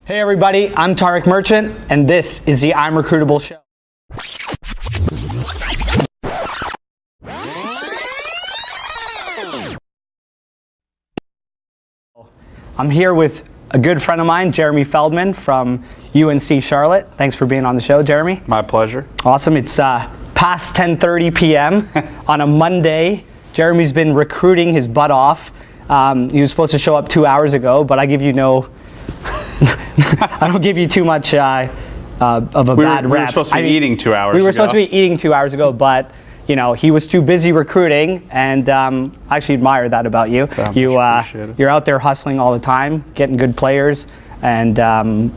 Hey everybody, I'm Tarek Merchant, and this is the IMRecruitable show. I'm here with a good friend of mine, Jeremy Feldman from UNC Charlotte. Thanks for being on the show, Jeremy. My pleasure. Awesome. It's past 10:30 p.m. on a Monday. Jeremy's been recruiting his butt off. He was supposed to show up 2 hours ago, but I give you no... I don't give you too much of a bad rep. We were supposed to be eating 2 hours ago. We were supposed to be eating 2 hours ago, but you know, he was too busy recruiting, and I actually admire that about you. You're out there hustling all the time, getting good players, and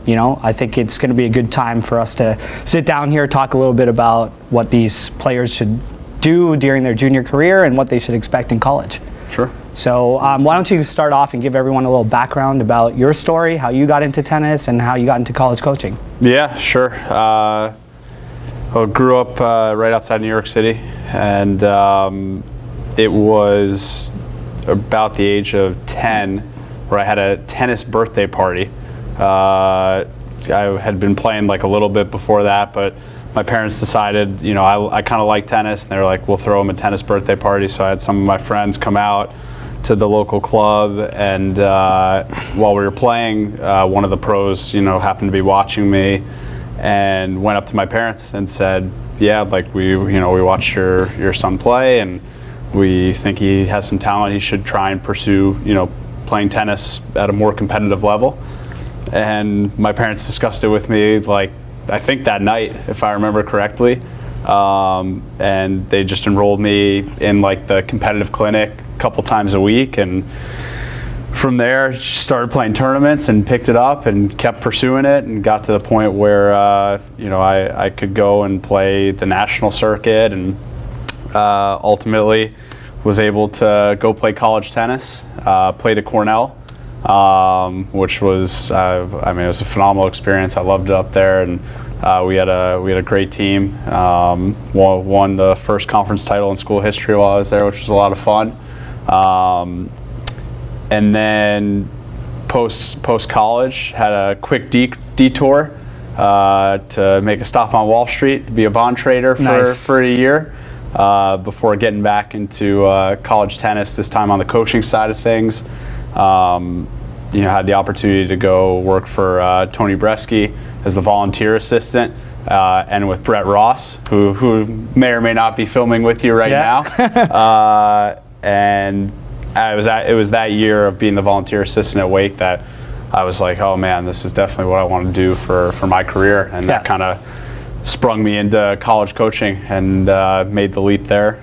you know, I think it's going to be a good time for us to sit down here, talk a little bit about what these players should do during their junior career and what they should expect in college. Sure. So why don't you start off and give everyone a little background about your story, how you got into tennis, and how you got into college coaching. Yeah, sure. I grew up right outside New York City, and it was about the age of 10 where I had a tennis birthday party. I had been playing like a little bit before that, but my parents decided, you know, I kind of like tennis, and they were like, we'll throw them a tennis birthday party. So I had some of my friends come out to the local club, and while we were playing, one of the pros, you know, happened to be watching me, and went up to my parents and said, yeah, like we watched your son play, and we think he has some talent. He should try and pursue, you know, playing tennis at a more competitive level. And my parents discussed it with me, like, I think that night, if I remember correctly, and they just enrolled me in like the competitive clinic a couple times a week, and from there started playing tournaments and picked it up and kept pursuing it, and got to the point where you know, I could go and play the national circuit, and ultimately was able to go play college tennis. Played at Cornell, which was I mean, it was a phenomenal experience. I loved it up there, and we had a great team. Won the first conference title in school history while I was there, which was a lot of fun. And then post college, had a quick detour to make a stop on Wall Street to be a bond trader for a year, before getting back into college tennis. This time on the coaching side of things. You know, had the opportunity to go work for Tony Bresky as the volunteer assistant, and with Brett Ross, who may or may not be filming with you right now. And it was that year of being the volunteer assistant at Wake that I was like, oh man, this is definitely what I want to do for my career, and that kind of sprung me into college coaching, and made the leap there.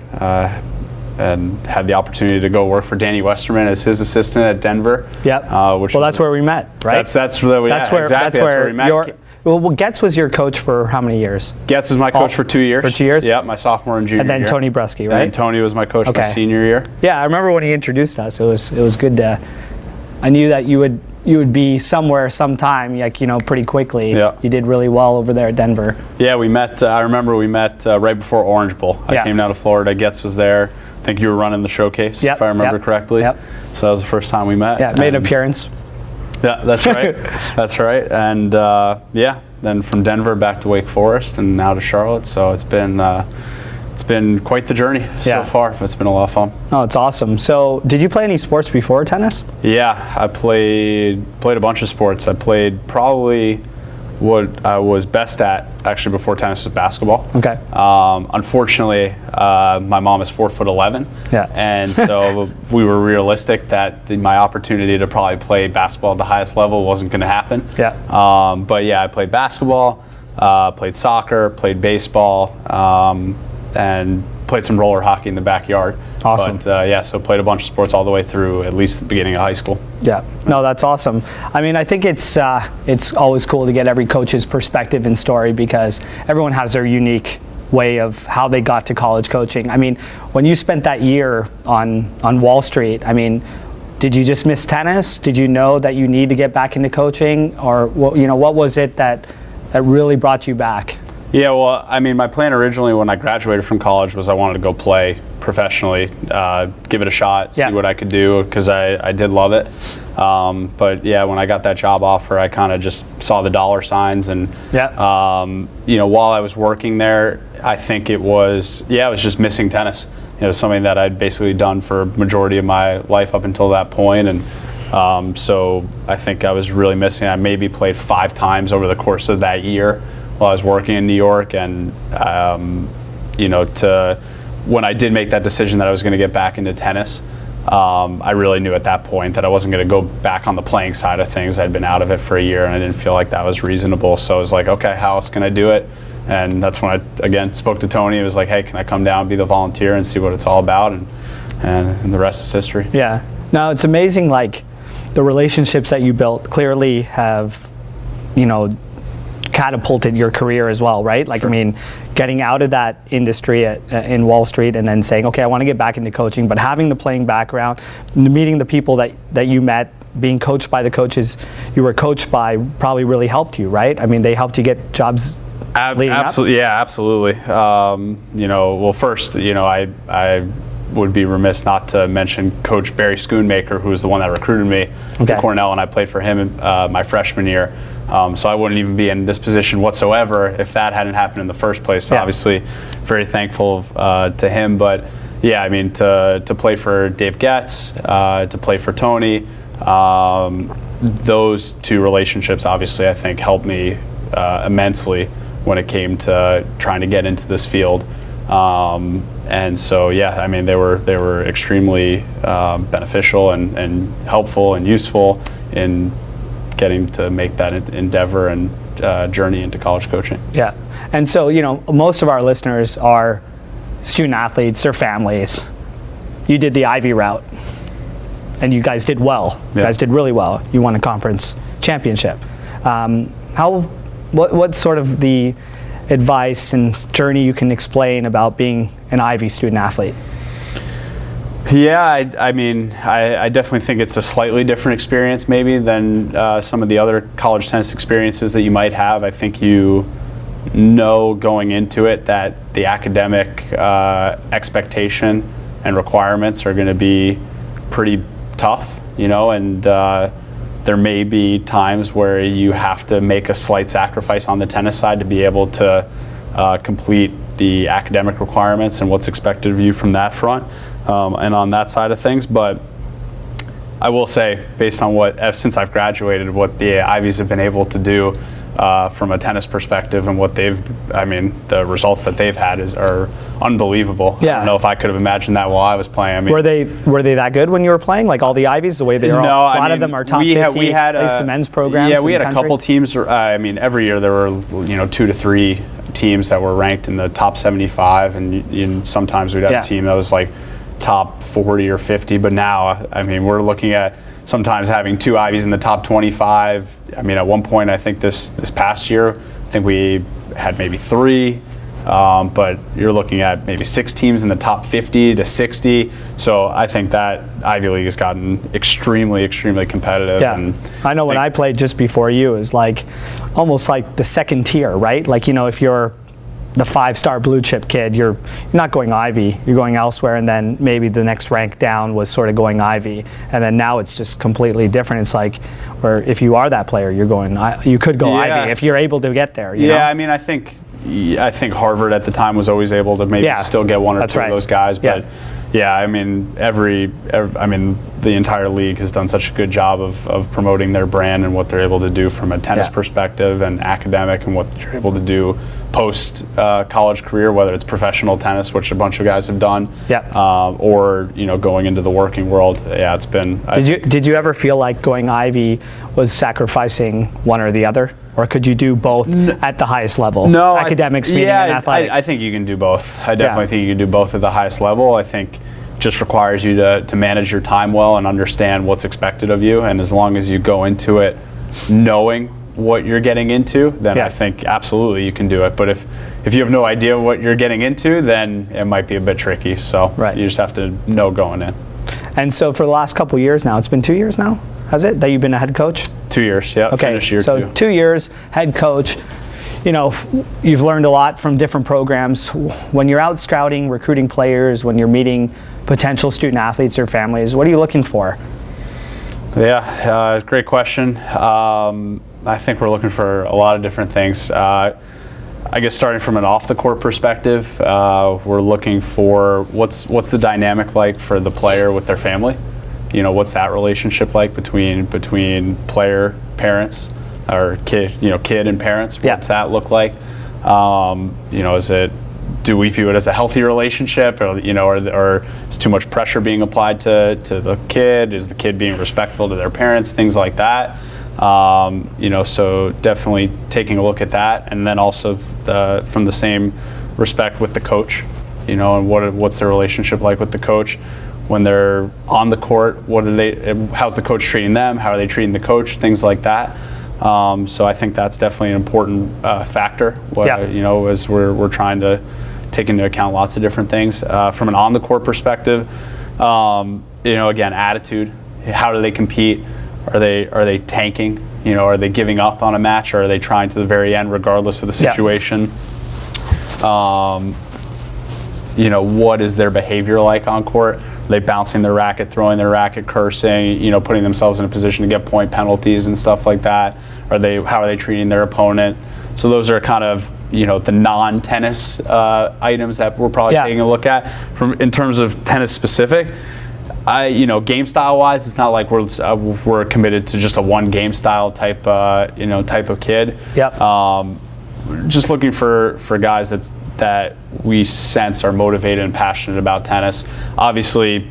And had the opportunity to go work for Danny Westerman as his assistant at Denver. Yep. That's where we met, right? That's where we met. Well, Getz was your coach for how many years? Getz was my coach for 2 years. For 2 years? Yeah, my sophomore and junior year. And then Tony Bresky, right? And Tony was my coach my senior year. Yeah, I remember when he introduced us. It was good to. I knew that you would be somewhere sometime, like, you know, pretty quickly. Yeah. You did really well over there at Denver. Yeah, we met. I remember we met right before Orange Bowl. I came down to Florida. Getz was there. I think you were running the showcase, if I remember correctly. Yep. So that was the first time we met. Yeah, made an appearance. Yeah, that's right. That's right. And yeah, then from Denver back to Wake Forest, and now to Charlotte. So it's been quite the journey so far. It's been a lot of fun. Oh, it's awesome. So did you play any sports before tennis? Yeah, I played a bunch of sports. I played probably what I was best at actually before tennis was basketball. Okay. Unfortunately, my mom is 4'11". Yeah. And so we were realistic that my opportunity to probably play basketball at the highest level wasn't going to happen. Yeah. But yeah, I played basketball, played soccer, played baseball, and played some roller hockey in the backyard. Awesome. But yeah, so played a bunch of sports all the way through at least the beginning of high school. Yeah, no, that's awesome. I mean, I think it's always cool to get every coach's perspective and story, because everyone has their unique way of how they got to college coaching. I mean, when you spent that year on Wall Street, I mean, did you just miss tennis? Did you know that you need to get back into coaching, or what was it that really brought you back? Yeah, well, I mean, my plan originally when I graduated from college was I wanted to go play professionally, give it a shot, see what I could do, because I did love it. But yeah, when I got that job offer, I kind of just saw the dollar signs, and while I was working there, I think it was just missing tennis. Something that I'd basically done for a majority of my life up until that point, and so I think I was really missing. I maybe played 5 times over the course of that year while I was working in New York, and when I did make that decision that I was going to get back into tennis, I really knew at that point that I wasn't going to go back on the playing side of things. I'd been out of it for a year, and I didn't feel like that was reasonable. So I was like, okay, how else can I do it? And that's when I, again, spoke to Tony. It was like, hey, can I come down and be the volunteer and see what it's all about? And the rest is history. Yeah. No, it's amazing, like, the relationships that you built clearly have, catapulted your career as well, right? Like, sure. I mean, getting out of that industry in Wall Street and then saying, okay, I want to get back into coaching, but having the playing background, meeting the people that you met, being coached by the coaches you were coached by probably really helped you, right? I mean, they helped you get jobs leading absolutely, up? Yeah, absolutely. Well, first, I would be remiss not to mention Coach Barry Schoonmaker, who was the one that recruited me to Cornell, and I played for him my freshman year. So I wouldn't even be in this position whatsoever if that hadn't happened in the first place. So obviously, very thankful to him. But yeah, I mean, to play for Dave Getz, to play for Tony, those 2 relationships obviously I think helped me immensely when it came to trying to get into this field. And so yeah, I mean, they were extremely beneficial and helpful and useful in getting to make that endeavor and journey into college coaching. Yeah, and so most of our listeners are student athletes, their families. You did the Ivy route, and you guys did well. You guys did really well. You won a conference championship. What's sort of the advice and journey you can explain about being an Ivy student athlete? Yeah, I mean, I definitely think it's a slightly different experience maybe than some of the other college tennis experiences that you might have. I think you know going into it that the academic expectation and requirements are going to be pretty tough, and there may be times where you have to make a slight sacrifice on the tennis side to be able to complete the academic requirements and what's expected of you from that front. And on that side of things, but I will say, based on since I've graduated, what the Ivies have been able to do from a tennis perspective and the results that they've had are unbelievable. Yeah. I don't know if I could have imagined that while I was playing. I mean, were they that good when you were playing? Like all the Ivies, the way they are? No, a lot of them are top 50. We had men's programs. Yeah, we had a couple teams. Every year there were 2 to 3 teams that were ranked in the top 75, and sometimes we'd have a team that was like top 40 or 50, but now, I mean, we're looking at sometimes having 2 Ivies in the top 25. I mean, at one point, I think this past year, I think we had maybe 3, but you're looking at maybe 6 teams in the top 50 to 60. So I think that Ivy League has gotten extremely, extremely competitive. Yeah, and I know when I played just before you, it was like almost like the second tier, right? Like, if you're the 5-star blue chip kid, you're not going Ivy, you're going elsewhere, and then maybe the next rank down was sort of going Ivy, and then now it's just completely different. It's like, where if you are that player, you could go Ivy if you're able to get there. You know? I mean, I think Harvard at the time was always able to maybe still get 1 or 2 of those guys, but I mean, the entire league has done such a good job of promoting their brand and what they're able to do from a tennis perspective and academic, and what you're able to do post college career, whether it's professional tennis, which a bunch of guys have done, or going into the working world. Yeah, it's been. Did you ever feel like going Ivy was sacrificing one or the other? Or could you do both at the highest level? No, academics meaning and athletics. I think you can do both. I definitely think you can do both at the highest level. I think just requires you to manage your time well and understand what's expected of you. And as long as you go into it knowing what you're getting into, then I think absolutely you can do it. But if you have no idea what you're getting into, then it might be a bit tricky. So you just have to know going in. And so for the last couple of years now, it's been 2 years now, has it, that you've been a head coach? 2 years, yeah. Okay, finished year so 2. 2 years, head coach. You've learned a lot from different programs. When you're out scouting, recruiting players, when you're meeting potential student athletes or families, what are you looking for? Yeah, great question. I think we're looking for a lot of different things. I guess starting from an off-the-court perspective, we're looking for what's the dynamic like for the player with their family. What's that relationship like between player, parents, or kid and parents? What's that look like? Do we view it as a healthy relationship, or is too much pressure being applied to the kid? Is the kid being respectful to their parents? Things like that. So definitely taking a look at that, and then also from the same respect with the coach, and what's their relationship like with the coach when they're on the court. How's the coach treating them? How are they treating the coach? Things like that. So I think that's definitely an important factor. As we're trying to take into account lots of different things from an on-the-court perspective. Again, attitude. How do they compete? Are they tanking? Are they giving up on a match, or are they trying to the very end, regardless of the situation? What is their behavior like on court? Are they bouncing their racket, throwing their racket, cursing? Putting themselves in a position to get point penalties and stuff like that? How are they treating their opponent? So those are kind of the non-tennis items that we're probably taking a look at. In terms of tennis specific, game style wise, it's not like we're committed to just a one game style type of kid. Just looking for guys that we sense are motivated and passionate about tennis. Obviously,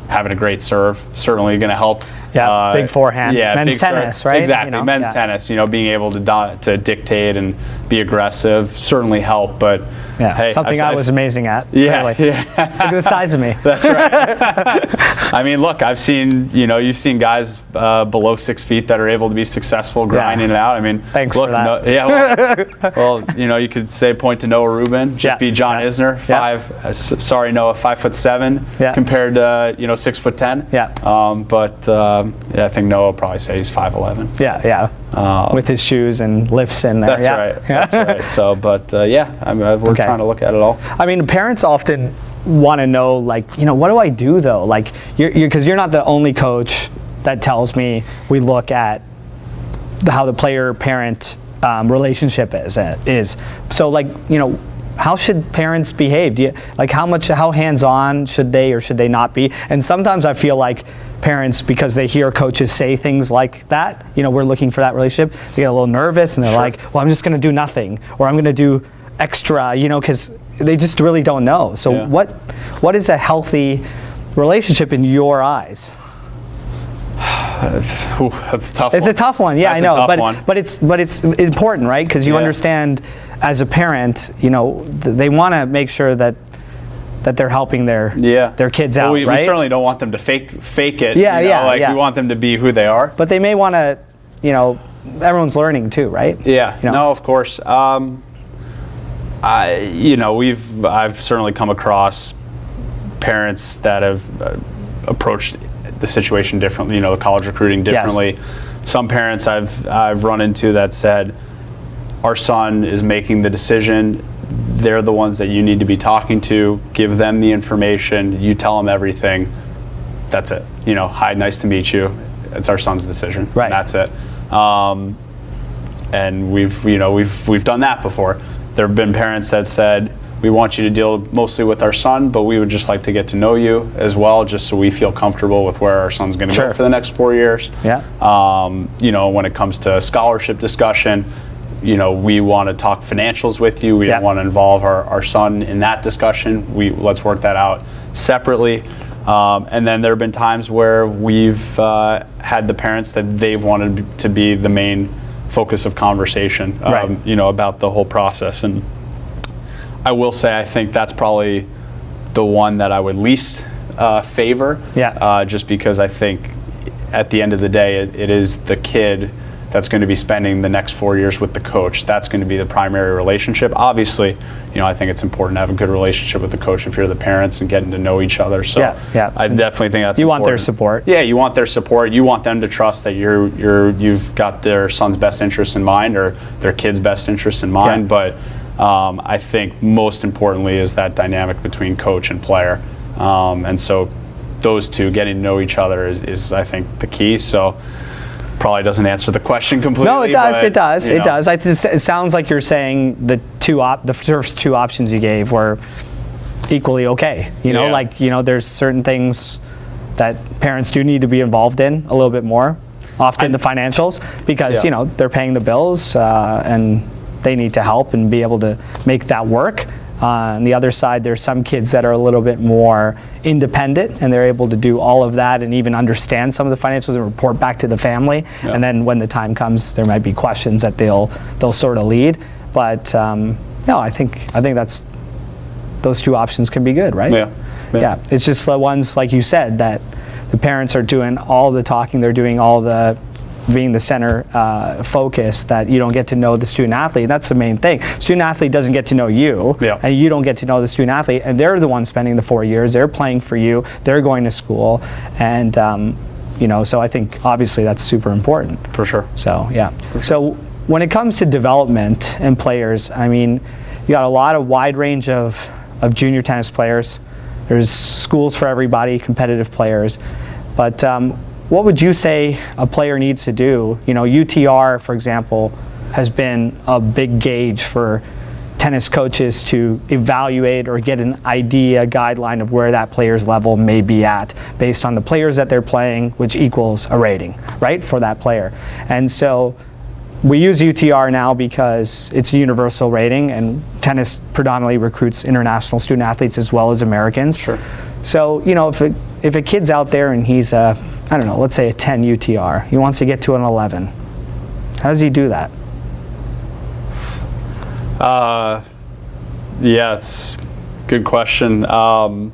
having a great serve certainly going to help. Big forehand. Men's tennis, serve, right? Exactly, men's tennis. Being able to dictate and be aggressive certainly help. But hey, something I was amazing at. Yeah, really. Look at the size of me. That's right. I mean, look, you've seen guys below 6 feet that are able to be successful grinding it out. I mean, thanks for that. Well, you could say point to Noah Rubin, just be John Isner, 5'7" compared to 6'10". I think Noah will probably say he's 5'11". With his shoes and lifts in there. That's right. So, we're trying to look at it all. I mean, parents often want to know, what do I do though? Because you're not the only coach that tells me we look at how the player-parent relationship is. So, how should parents behave? How hands-on should they or should they not be? And sometimes I feel like parents, because they hear coaches say things like that, we're looking for that relationship, they get a little nervous and they're like, well, I'm just going to do nothing, or I'm going to do extra, because they just really don't know. So what is a healthy relationship in your eyes? That's a tough one. It's a tough one. Yeah, that's I know. But it's important, right? Because you understand, as a parent, they want to make sure that they're helping their kids out, right? We certainly don't want them to fake it. We want them to be who they are. But they may want to, everyone's learning too, right? Yeah. No, of course. I've certainly come across parents that have approached the situation differently, the college recruiting differently. Yes. Some parents I've run into that said, our son is making the decision. They're the ones that you need to be talking to. Give them the information. You tell them everything. That's it. Hi, nice to meet you. It's our son's decision. Right. And that's it. And we've done that before. There have been parents that said, we want you to deal mostly with our son, but we would just like to get to know you as well, just so we feel comfortable with where our son's going to go for the next 4 years. Yeah. When it comes to scholarship discussion, we want to talk financials with you. We don't want to involve our son in that discussion. Let's work that out separately. And then there have been times where we've had the parents that they've wanted to be the main focus of conversation, about the whole process. And I will say, I think that's probably the one that I would least favor. Just because I think at the end of the day, it is the kid that's going to be spending the next 4 years with the coach. That's going to be the primary relationship. Obviously, I think it's important to have a good relationship with the coach if you're the parents and getting to know each other. So I definitely think that's you important. Want their support. Yeah, you want their support. You want them to trust that you've got their son's best interests in mind, or their kid's best interests in mind. But I think most importantly is that dynamic between coach and player. And so those two getting to know each other is I think the key. So probably doesn't answer the question completely. No, it does. But, it does. you It know. does. It sounds like you're saying the first two options you gave were equally okay. You know, Yeah. like, you know, there's certain things that parents do need to be involved in a little bit more. Often the financials, because Yeah. you know they're paying the bills and they need to help and be able to make that work. On the other side, there's some kids that are a little bit more independent and they're able to do all of that and even understand some of the financials and report back to the family. Yeah. And then when the time comes, there might be questions that they'll sort of lead. But no, I think that's those two options can be good, right? Yeah. It's just the ones like you said that the parents are doing all the talking, they're doing all the being the center focus, that you don't get to know the student athlete. That's the main thing. Student athlete doesn't get to know you, Yeah. and you don't get to know the student athlete, and they're the ones spending the 4 years. They're playing for you. They're going to school, and you know. So I think obviously that's super important. For sure. So yeah. So when it comes to development and players, I mean, you got a lot of wide range of junior tennis players. There's schools for everybody, competitive players, but what would you say a player needs to do? You know, UTR, for example, has been a big gauge for tennis coaches to evaluate or get an idea, guideline of where that player's level may be at based on the players that they're playing, which equals a rating, right, for that player. And so we use UTR now because it's a universal rating, and tennis predominantly recruits international student athletes as well as Americans. Sure. So, you know, if a kid's out there and he's a, I don't know, let's say a 10 UTR, he wants to get to an 11. How does he do that? Yeah, it's a good question. And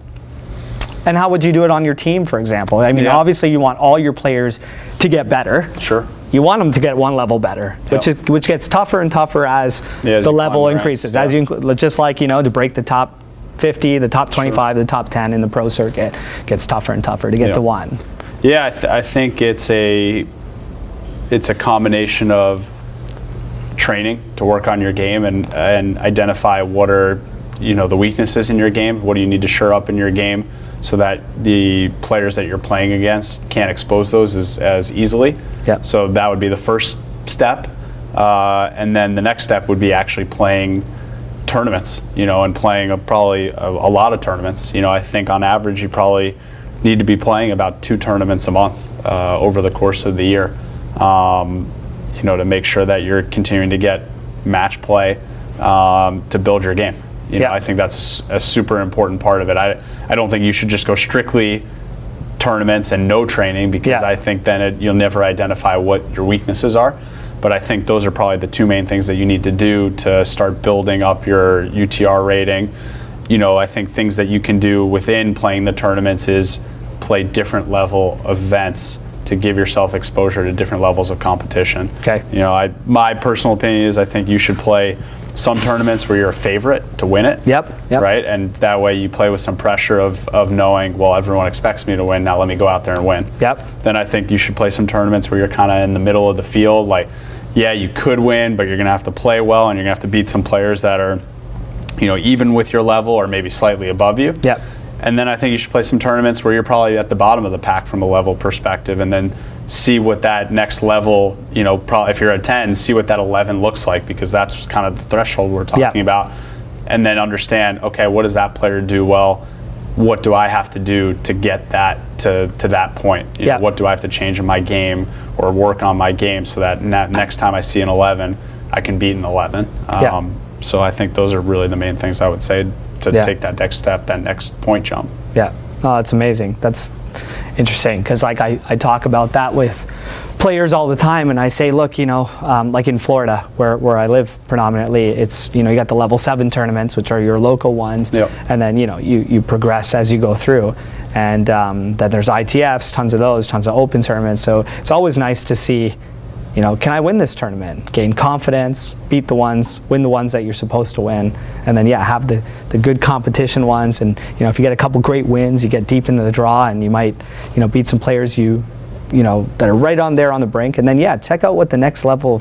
how would you do it on your team, for example? I mean, Yeah. obviously you want all your players to get better. Sure. You want them to get one level better, Yep. which gets tougher and tougher as Yeah, as the you level climb the increases. ranks, As you just like, you know, to break the top 50, the top 25, the top 10 in the pro circuit gets tougher and tougher to get Yeah. to one. Yeah, I think it's a combination of training to work on your game and identify what are, you know, the weaknesses in your game. What do you need to shore up in your game so that the players that you're playing against can't expose those as easily. Yep. So that would be the first step, and then the next step would be actually playing tournaments, you know, and playing probably a lot of tournaments. You know, I think on average you probably need to be playing about 2 tournaments a month over the course of the year, you know, to make sure that you're continuing to get match play to build your game. You know, Yeah. I think that's a super important part of it. I don't think you should just go strictly tournaments and no training, because Yeah. I think then you'll never identify what your weaknesses are. But I think those are probably the 2 main things that you need to do to start building up your UTR rating. You know, I think things that you can do within playing the tournaments is play different level events to give yourself exposure to different levels of competition. Okay. You know, my personal opinion is I think you should play some tournaments where you're a favorite to win it. Yep. Right? And that way you play with some pressure of knowing, well, everyone expects me to win, now let me go out there and win. Yep. Then I think you should play some tournaments where you're kind of in the middle of the field. Like, yeah, you could win, but you're going to have to play well, and you're going to have to beat some players that are, you know, even with your level or maybe slightly above you. Yep. And then I think you should play some tournaments where you're probably at the bottom of the pack from a level perspective, and then see what that next level, you know, probably if you're a 10, see what that 11 looks like, because that's kind of the threshold we're talking about. And then understand, okay, what does that player do well? What do I have to do to get that to that point? You know, what do I have to change in my game or work on my game so that next time I see an 11, I can beat an 11? So I think those are really the main things I would say to take that next step, that next point jump. Yeah. Oh, that's amazing. That's interesting, because like I talk about that with players all the time, and I say, look, you know, like in Florida where I live predominantly, it's, you know, you got the level 7 tournaments, which are your local ones. Yep. And then, you know, you progress as you go through, and then there's ITFs, tons of those, tons of open tournaments. So it's always nice to see, you know, can I win this tournament? Gain confidence, beat the ones, win the ones that you're supposed to win, and then have the good competition ones. And you know, if you get a couple great wins, you get deep into the draw, and you might, you know, beat some players you know that are right on there on the brink. And then check out what the next level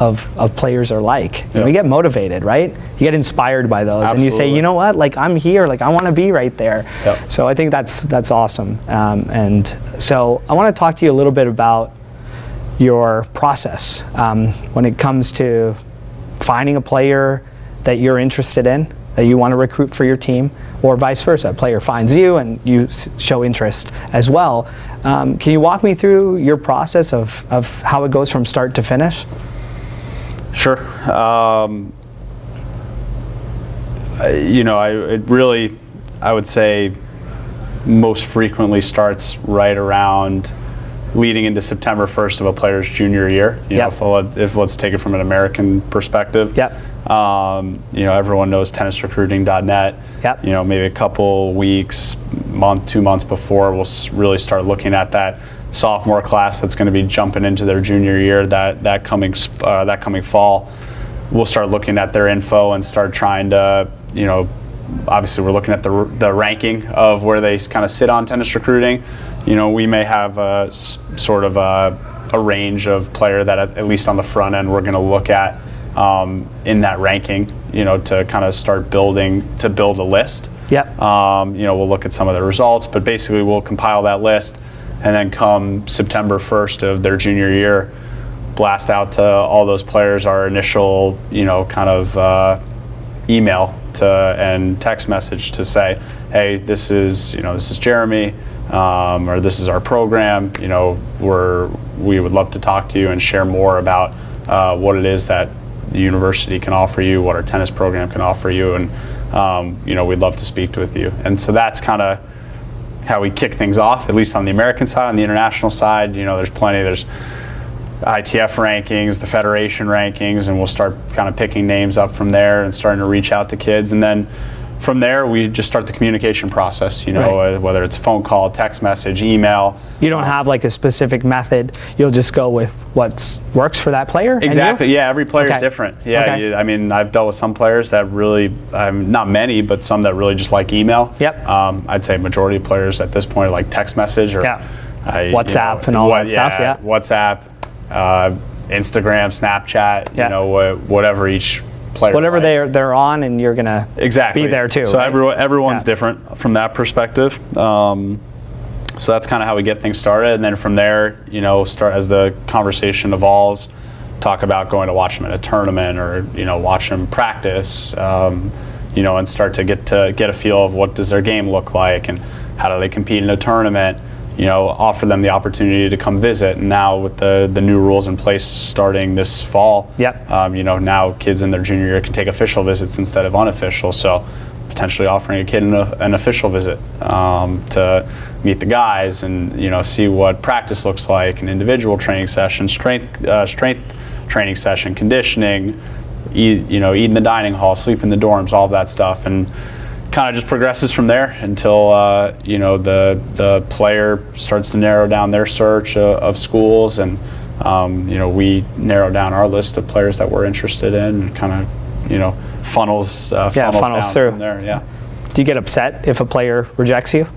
of players are like. Yeah. And we get motivated, right? You get inspired by those. Absolutely. And you say, you know what, like I'm here, like I want to be right there. Yep. So I think that's awesome. And so I want to talk to you a little bit about your process when it comes to finding a player that you're interested in, that you want to recruit for your team, or vice versa. A player finds you and you show interest as well. Can you walk me through your process of how it goes from start to finish? Sure. I would say most frequently starts right around leading into September 1st of a player's junior year. If let's take it from an American perspective. Yep. Everyone knows tennisrecruiting.net. Yep. Maybe a couple weeks, month, 2 months before, we'll really start looking at that sophomore class that's going to be jumping into their junior year that coming fall. We'll start looking at their info and start trying to, obviously we're looking at the ranking of where they kind of sit on tennis recruiting. We may have a sort of a range of player that at least on the front end we're going to look at in that ranking, to kind of start build a list. Yep. We'll look at some of the results, but basically we'll compile that list, and then come September 1st of their junior year, blast out to all those players our initial, kind of email and text message to say, hey, this is Jeremy, or this is our program. We would love to talk to you and share more about what it is that the university can offer you, what our tennis program can offer you, and we'd love to speak with you. And so that's kind of how we kick things off, at least on the American side. On the international side, there's ITF rankings, the federation rankings, and we'll start kind of picking names up from there and starting to reach out to kids. And then from there, we just start the communication process, Right. Whether it's a phone call, text message, email. You don't have like a specific method. You'll just go with what works for that player? Exactly. Yeah, every player is Okay. different. Yeah, Okay. I've dealt with some players that really, not many, but some that really just like email. Yep. I'd say majority of players at this point like text message or WhatsApp and all that stuff. Yeah. WhatsApp, Instagram, Snapchat. Yeah. Whatever each player. Whatever likes. they're on, and you're gonna Exactly. be there too. So right? everyone's Yeah. different from that perspective. So that's kind of how we get things started, and then from there, start as the conversation evolves. Talk about going to watch them at a tournament, or watch them practice, and start to get a feel of what does their game look like, and how do they compete in a tournament. Offer them the opportunity to come visit. And now with the new rules in place starting this fall, Yep. Now kids in their junior year can take official visits instead of unofficial. So potentially offering a kid an official visit to meet the guys and see what practice looks like, an individual training session, strength training session, conditioning, eat in the dining hall, sleep in the dorms, all of that stuff, and kind of just progresses from there until the player starts to narrow down their search of schools, and we narrow down our list of players that we're interested in, and kind of funnels down through. from there. Yeah. Do you get upset if a player rejects you?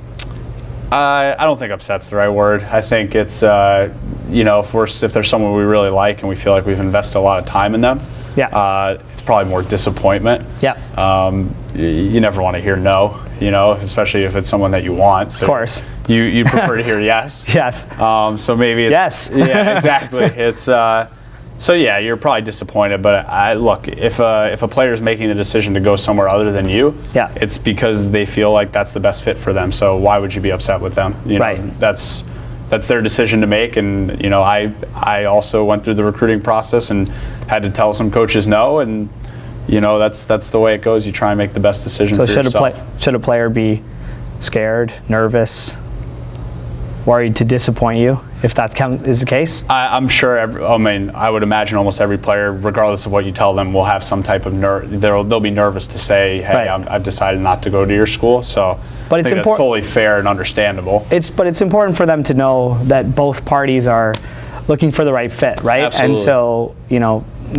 I don't think upset's the right word. I think it's if there's someone we really like and we feel like we've invested a lot of time in them, it's probably more disappointment. Yeah. You never want to hear no, especially if it's someone that you want. So of course. You prefer to hear yes. Yes. So maybe it's Yes. Yeah, exactly. It's so yeah, you're probably disappointed. But look, if a player is making the decision to go somewhere other than you, it's because they feel like that's the best fit for them. So why would you be upset with them? Right. That's their decision to make. And I also went through the recruiting process and had to tell some coaches no, and that's the way it goes. You try and make the best decision for yourself. Should a player be scared, nervous, worried to disappoint you if that is the case? I'm sure. I would imagine almost every player, regardless of what you tell them, will have some type of they'll be nervous to say, "Hey, Right. I've decided not to go to your school." So, But I it's think that's totally fair and understandable. But it's important for them to know that both parties are looking for the right fit, right? Absolutely. And so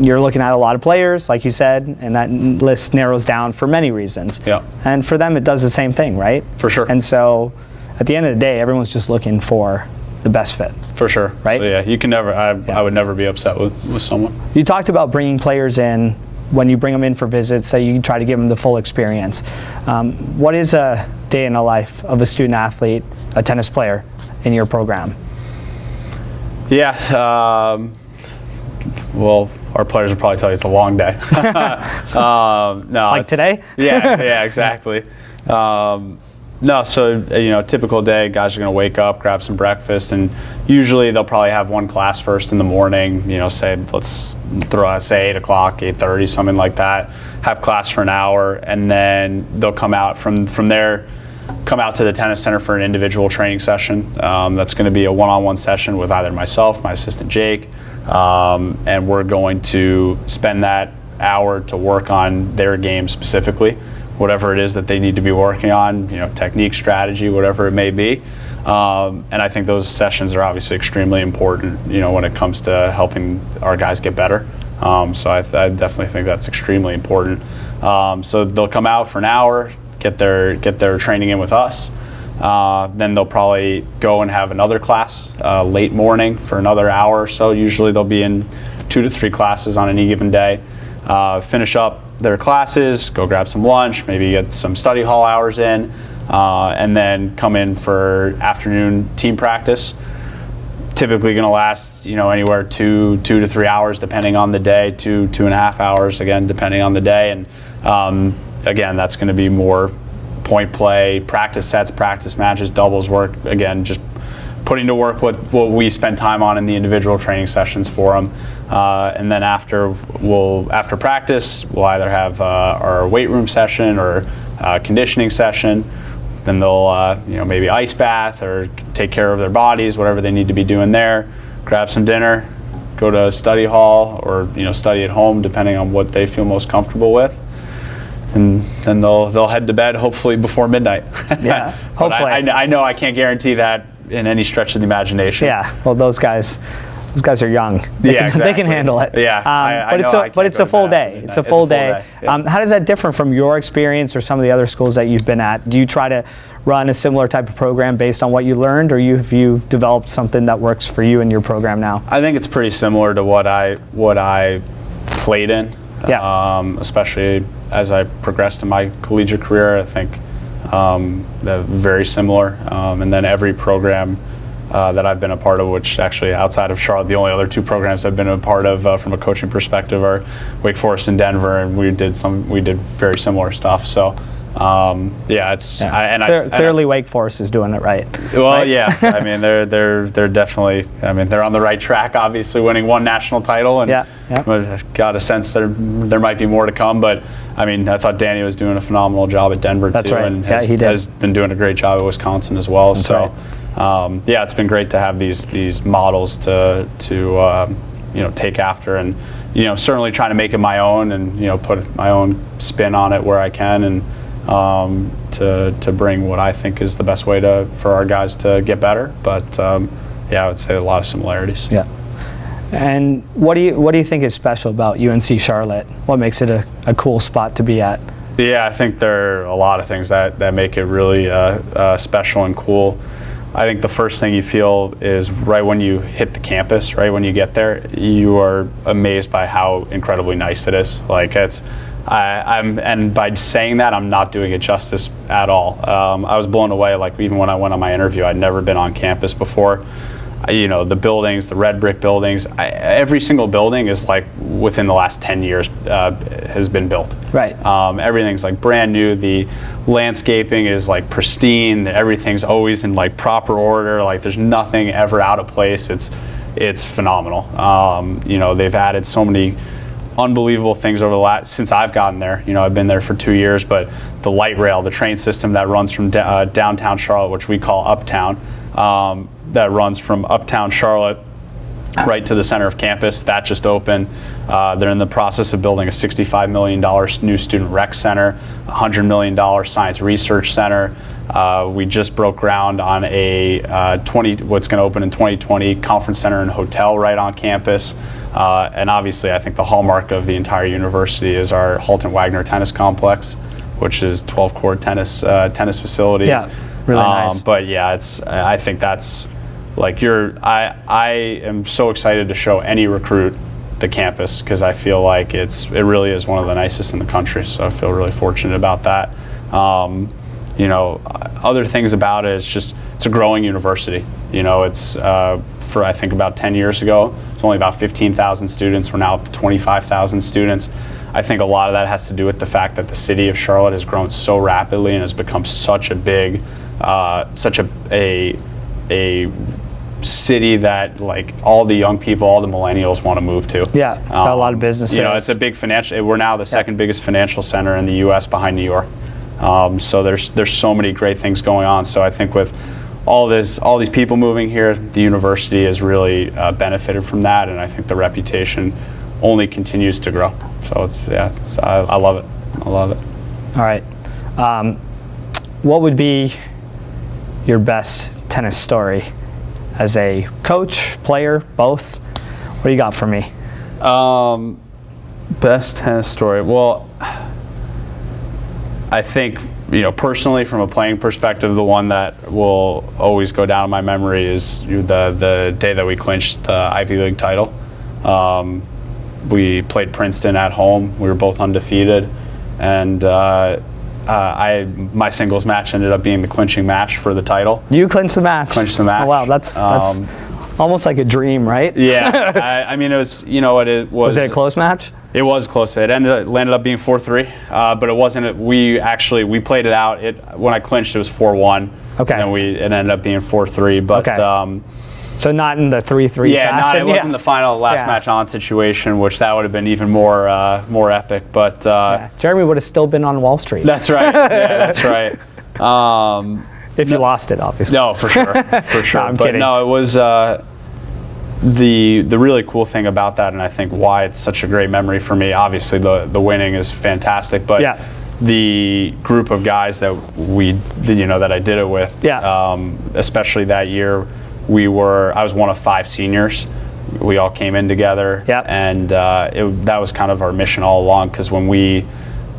you're looking at a lot of players, like you said, and that list narrows down for many reasons. Yeah. And for them, it does the same thing, right? For sure. And so, at the end of the day, everyone's just looking for the best fit. For sure. Right? So yeah, you can never, I would never be upset with someone. You talked about bringing players in when you bring them in for visits, so you try to give them the full experience. What is a day in the life of a student athlete, a tennis player in your program? Yeah, well, our players will probably tell you it's a long day. No, Like today? Yeah, exactly. No, so, typical day, guys are going to wake up, grab some breakfast, and usually they'll probably have one class first in the morning, say, let's throw out, say, 8 o'clock, 8:30, something like that, have class for an hour, and then they'll come out from there, come out to the tennis center for an individual training session. That's going to be a one-on-one session with either myself, my assistant Jake, and we're going to spend that hour to work on their game specifically, whatever it is that they need to be working on, technique, strategy, whatever it may be. And I think those sessions are obviously extremely important, when it comes to helping our guys get better. So I definitely think that's extremely important. So they'll come out for an hour, get their training in with us. Then they'll probably go and have another class late morning for another hour or so. Usually they'll be in 2 to 3 classes on any given day. Finish up their classes, go grab some lunch, maybe get some study hall hours in, and then come in for afternoon team practice. Typically going to last, anywhere 2 to 3 hours depending on the day, 2.5 hours again depending on the day, and again that's going to be more point play, practice sets, practice matches, doubles work. Again, just putting to work what we spend time on in the individual training sessions for them. And then after practice, we'll either have our weight room session or conditioning session. Then they'll maybe ice bath or take care of their bodies, whatever they need to be doing there. Grab some dinner, go to study hall or study at home, depending on what they feel most comfortable with. And then they'll head to bed hopefully before midnight. Yeah, But hopefully. I know I can't guarantee that in any stretch of the imagination. Yeah, well, those guys are young. Exactly. They can handle it. Yeah, but it's a full day. It's a full day. Yeah. How does that differ from your experience or some of the other schools that you've been at? Do you try to run a similar type of program based on what you learned, or have you developed something that works for you in your program now? I think it's pretty similar to what I played in. Yeah. Especially as I progressed in my collegiate career, I think they're very similar. And then every program that I've been a part of, which actually outside of Charlotte, the only other 2 programs I've been a part of from a coaching perspective are Wake Forest and Denver, and we did very similar stuff. So clearly Wake Forest is doing it right. Well, right? yeah, I mean they're definitely, they're on the right track. Obviously, winning 1 national title, and I've got a sense there might be more to come. But I thought Danny was doing a phenomenal job at Denver That's too, right. and He did. has been doing a great job at Wisconsin as well. That's so. right. It's been great to have these models to take after, and certainly trying to make it my own, and put my own spin on it where I can, and to bring what I think is the best way for our guys to get better. But I would say a lot of similarities. Yeah. And what do you think is special about UNC Charlotte? What makes it a cool spot to be at? Yeah, I think there are a lot of things that make it really special and cool. I think the first thing you feel is right when you hit the campus, right when you get there, you are amazed by how incredibly nice it is. Like and by saying that, I'm not doing it justice at all. I was blown away. Like even when I went on my interview, I'd never been on campus before. The buildings, the red brick buildings, every single building is like within the last 10 years has been built. Right. Everything's like brand new. The landscaping is like pristine. Everything's always in like proper order. Like there's nothing ever out of place. It's phenomenal. They've added so many unbelievable things since I've gotten there. I've been there for 2 years, but the light rail, the train system that runs from downtown Charlotte, which we call Uptown, that runs from Uptown Charlotte right to the center of campus, that just opened. They're in the process of building a $65 million new student rec center, a $100 million science research center. We just broke ground on what's going to open in 2020 conference center and hotel right on campus. And obviously, I think the hallmark of the entire university is our Halton Wagner tennis complex, which is 12-court tennis facility. Yeah, really nice. But yeah, I think that's like I am so excited to show any recruit the campus, because I feel like it really is one of the nicest in the country. So I feel really fortunate about that. Other things about it is just it's a growing university. It's for I think about 10 years ago, it's only about 15,000 students. We're now up to 25,000 students. I think a lot of that has to do with the fact that the city of Charlotte has grown so rapidly and has become such a big, such a city that like all the young people, all the millennials want to move to. Yeah, got a lot of businesses. It's a big financial. We're now the second biggest financial center in the U.S. behind New York. So there's so many great things going on. So I think with all these people moving here, the university has really benefited from that, and I think the reputation only continues to grow. So I love it. I love it. All right. What would be your best tennis story as a coach, player, both? What do you got for me? Best tennis story. Well, I think, personally from a playing perspective, the one that will always go down in my memory is the day that we clinched the Ivy League title. We played Princeton at home. We were both undefeated, and my singles match ended up being the clinching match for the title. You clinched the match. Clinched the match. Oh, wow, that's almost like a dream, right? Yeah, I mean, it was. It was. Was it a close match? It was close. It landed up being 4-3, but it wasn't. We played it out. When I clinched, it was 4-1. Okay. And it ended up being 4-3. But okay. So not in the 3-3 fashion? It wasn't the final last match on situation, which that would have been even more epic. But Jeremy would have still been on Wall Street. That's right. Yeah, that's right. If you lost it, obviously. No, for sure, for sure. No, I'm but kidding. No, it was the really cool thing about that, and I think why it's such a great memory for me. Obviously, the winning is fantastic, but the group of guys that that I did it with, especially that year. I was one of 5 seniors. We all came in together, and that was kind of our mission all along, because when we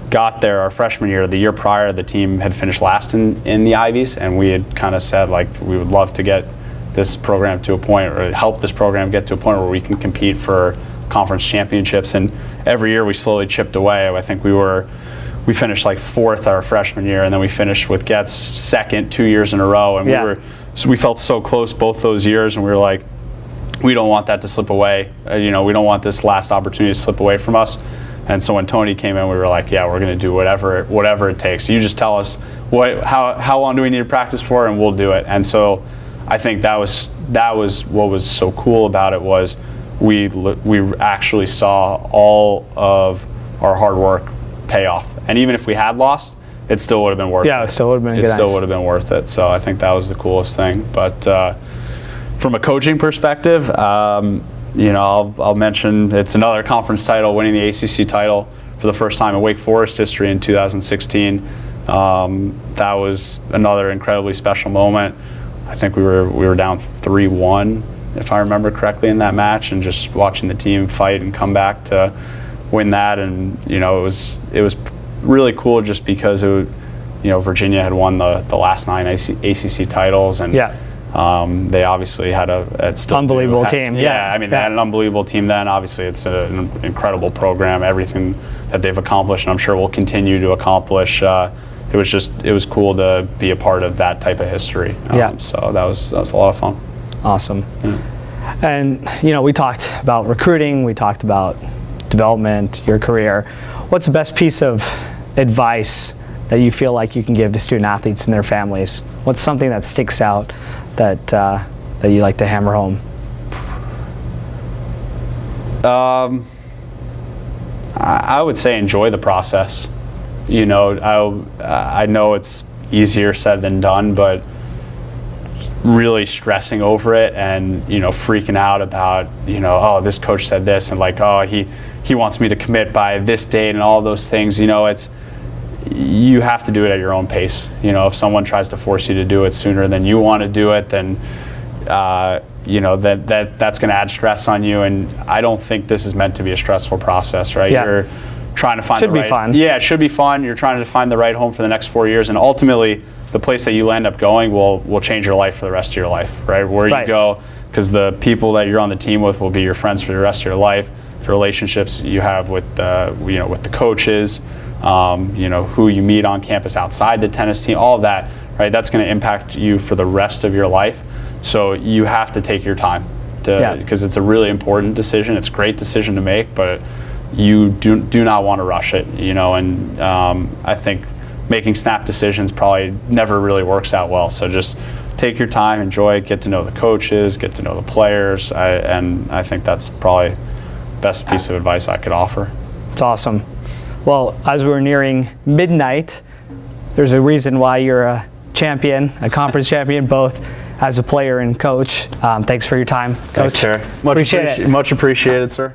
got there our freshman year, the year prior, the team had finished last in the Ivies, and we had kind of said, like, we would love to get this program to a point, or help this program get to a point where we can compete for conference championships. And every year we slowly chipped away. I think we finished like 4th our freshman year, and then we finished with Getz 2nd 2 years in a row, and we felt so close both those years, and we were like, we don't want that to slip away. We don't want this last opportunity to slip away from us. And so when Tony came in, we were like, yeah, we're going to do whatever it takes. You just tell us how long do we need to practice for, and we'll do it. And so I think that was what was so cool about it, was we actually saw all of our hard work pay off. And even if we had lost, it still would have been worth it. Yeah, it still would have been. It still would have been worth it. So I think that was the coolest thing. But from a coaching perspective, I'll mention it's another conference title, winning the ACC title for the first time in Wake Forest history in 2016. That was another incredibly special moment. I think we were down 3-1, if I remember correctly, in that match, and just watching the team fight and come back to win that. And it was really cool, just because Virginia had won the last 9 ACC titles, and they obviously had unbelievable team. They had an unbelievable team then. Obviously, it's an incredible program, everything that they've accomplished, and I'm sure will continue to accomplish. It was cool to be a part of that type of history. So that was a lot of fun. Awesome. And we talked about recruiting, we talked about development, your career. What's the best piece of advice that you feel like you can give to student athletes and their families? What's something that sticks out that you like to hammer home? I would say enjoy the process. I know it's easier said than done, but really stressing over it and freaking out about oh, this coach said this, and like, oh, he wants me to commit by this date and all those things. You have to do it at your own pace. If someone tries to force you to do it sooner than you want to do it, then that's going to add stress on you. And I don't think this is meant to be a stressful process, right? You're trying to find should be fun. Yeah, it should be fun. You're trying to find the right home for the next 4 years, and ultimately the place that you end up going will change your life for the rest of your life, right? Where Right. you go, because the people that you're on the team with will be your friends for the rest of your life. The relationships you have with with the coaches, who you meet on campus outside the tennis team, all of that, right? That's going to impact you for the rest of your life. So you have to take your time, because it's a really important decision. It's a great decision to make, but you do not want to rush it, And I think making snap decisions probably never really works out well. So just take your time, enjoy it, get to know the coaches, get to know the players, and I think that's probably the best piece of advice I could offer. It's awesome. Well, as we're nearing midnight, there's a reason why you're a champion, a conference champion, both as a player and coach. Thanks for your time, Coach. Thanks, sir. Appreciate it. Much appreciated, sir.